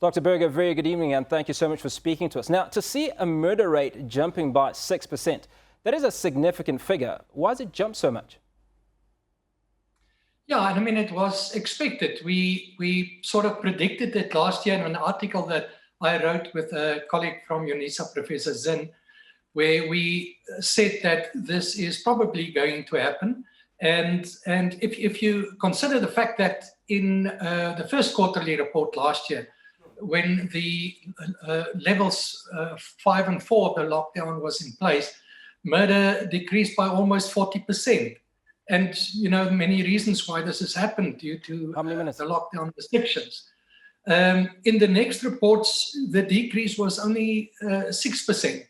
Dr. Burger, very good evening and thank you so much for speaking to us. Now, to see a murder rate jumping by 6%, that is a significant figure. Why has it jumped so much? Yeah, I mean, it was expected. We sort of predicted it last year in an article that I wrote with a colleague from UNISA, Professor Zinn, where we said that this is probably going to happen. And if you consider the fact that in the first quarterly report last year, when the levels 5 and 4 of the lockdown was in place, murder decreased by almost 40%. And, you know, many reasons why this has happened due to the lockdown restrictions. In the next reports, the decrease was only 6%.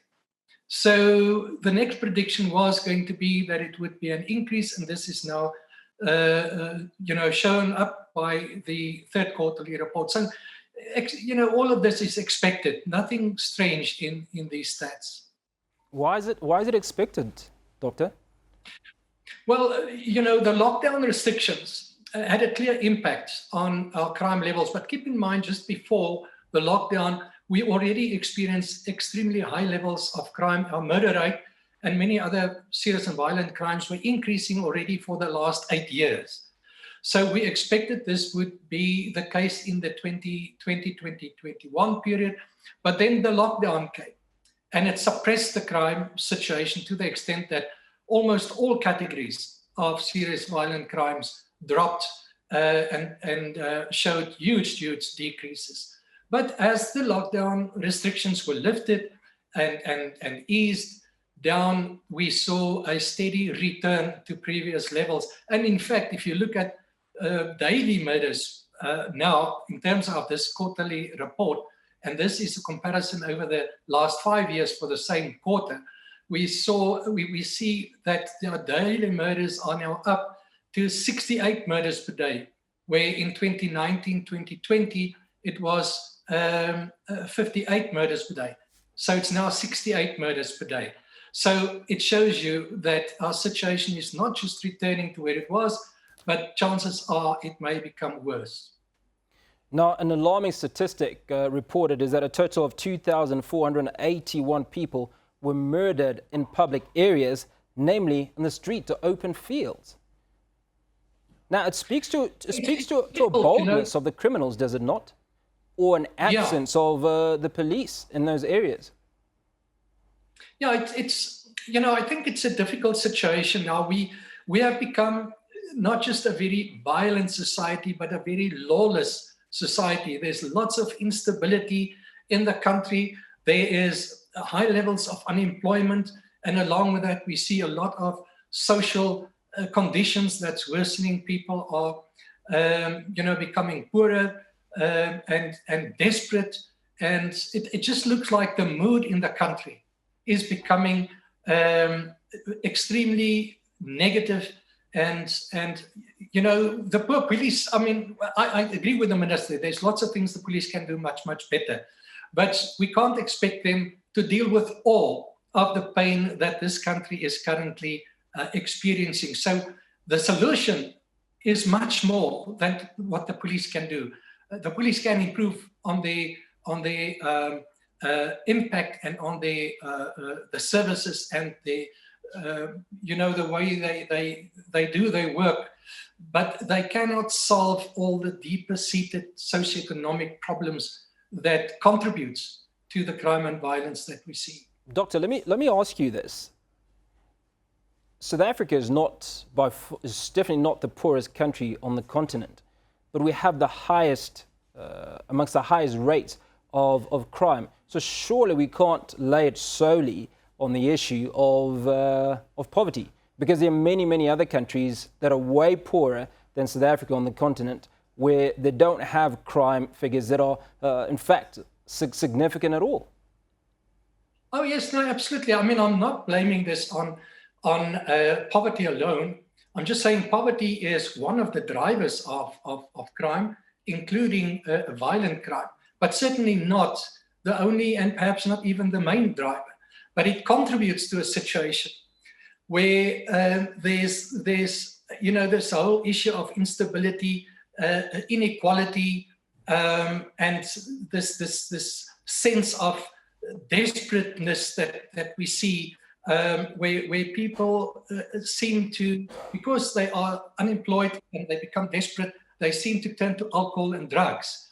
So the next prediction was going to be that it would be an increase, and this is now, shown up by the third quarterly report. So, all of this is expected. Nothing strange in these stats. Why is it expected, Doctor? Well, the lockdown restrictions had a clear impact on our crime levels. But keep in mind, just before the lockdown, we already experienced extremely high levels of crime. Our murder rate and many other serious and violent crimes were increasing already for the last 8 years. So we expected this would be the case in the 2020-2021 period. But then the lockdown came and it suppressed the crime situation to the extent that almost all categories of serious violent crimes dropped and showed huge decreases. But as the lockdown restrictions were lifted and eased down, we saw a steady return to previous levels. And in fact, if you look at daily murders now, in terms of this quarterly report, and this is a comparison over the last 5 years for the same quarter, we see that the daily murders are now up to 68 murders per day, where in 2019-2020 it was 58 murders per day. So it's now 68 murders per day. So it shows you that our situation is not just returning to where it was, but chances are it may become worse. Now, an alarming statistic reported is that a total of 2,481 people were murdered in public areas, namely in the street or open fields. Now, it speaks to a boldness of the criminals, does it not? Or an absence of the police in those areas? Yeah, I think it's a difficult situation now. We have become not just a very violent society, but a very lawless society. There's lots of instability in the country. There is high levels of unemployment, and along with that, we see a lot of social conditions that's worsening. People are, becoming poorer and desperate, and it just looks like the mood in the country is becoming extremely negative. And the poor police, I mean, I agree with the minister. There's lots of things the police can do much better, but we can't expect them to deal with all of the pain that this country is currently experiencing. So the solution is much more than what the police can do. The police can improve on the impact and on the services and the way they do their work, but they cannot solve all the deeper-seated socioeconomic problems that contributes to the crime and violence that we see. Doctor, let me ask you this. South Africa is definitely not the poorest country on the continent, but we have the highest, amongst the highest rates of crime. So surely we can't lay it solely on the issue of poverty, because there are many other countries that are way poorer than South Africa on the continent, where they don't have crime figures that are, in fact, significant at all. Oh yes, no, absolutely. I mean, I'm not blaming this on poverty alone. I'm just saying poverty is one of the drivers of crime, including violent crime, but certainly not the only and perhaps not even the main driver. But it contributes to a situation where there's this whole issue of instability, inequality, and this sense of desperateness that we see, where people seem to, because they are unemployed and they become desperate, they seem to turn to alcohol and drugs.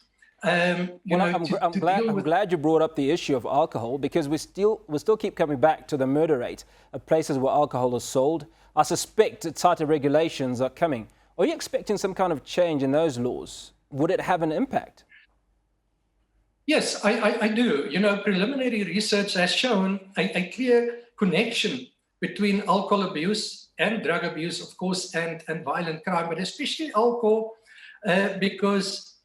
I'm glad you brought up the issue of alcohol, because we still keep coming back to the murder rate of places where alcohol is sold. I suspect tighter regulations are coming. Are you expecting some kind of change in those laws? Would it have an impact? Yes, I do. Preliminary research has shown a clear connection between alcohol abuse and drug abuse, of course, and violent crime, but especially alcohol, because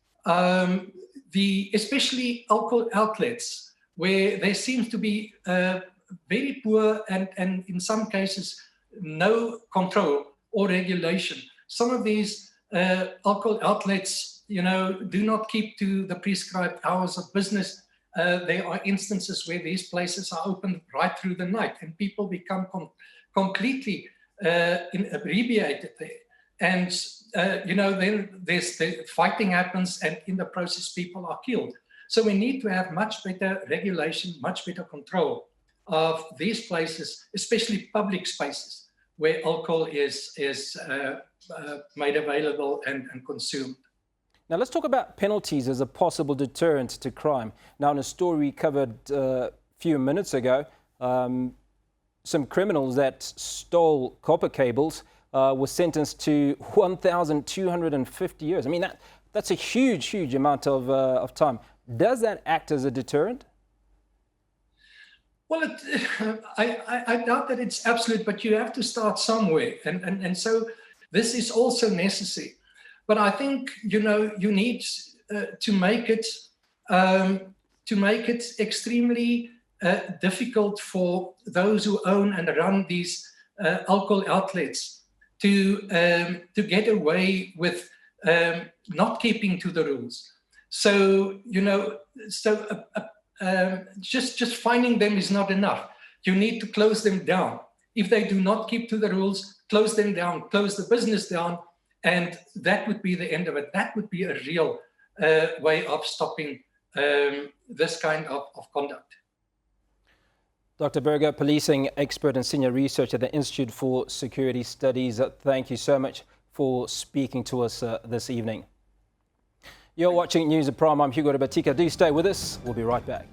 especially alcohol outlets, where there seems to be very poor and in some cases no control or regulation. Some of these alcohol outlets, do not keep to the prescribed hours of business. There are instances where these places are open right through the night, and people become completely inebriated there. And then the fighting happens, and in the process, people are killed. So we need to have much better regulation, much better control of these places, especially public spaces where alcohol is made available and consumed. Now let's talk about penalties as a possible deterrent to crime. Now, in a story we covered a few minutes ago, some criminals that stole copper cables were sentenced to 1,250 years. I mean, that's a huge amount of time. Does that act as a deterrent? Well, I doubt that it's absolute, but you have to start somewhere, and so this is also necessary. But I think you need to make it extremely difficult for those who own and run these alcohol outlets to get away with not keeping to the rules. So just finding them is not enough. You need to close them down. If they do not keep to the rules, close them down, close the business down, and that would be the end of it. That would be a real way of stopping this kind of conduct. Dr. Burger, policing expert and senior researcher at the Institute for Security Studies, thank you so much for speaking to us this evening. You're watching News at Prime. I'm Hugo Batika. Do stay with us. We'll be right back.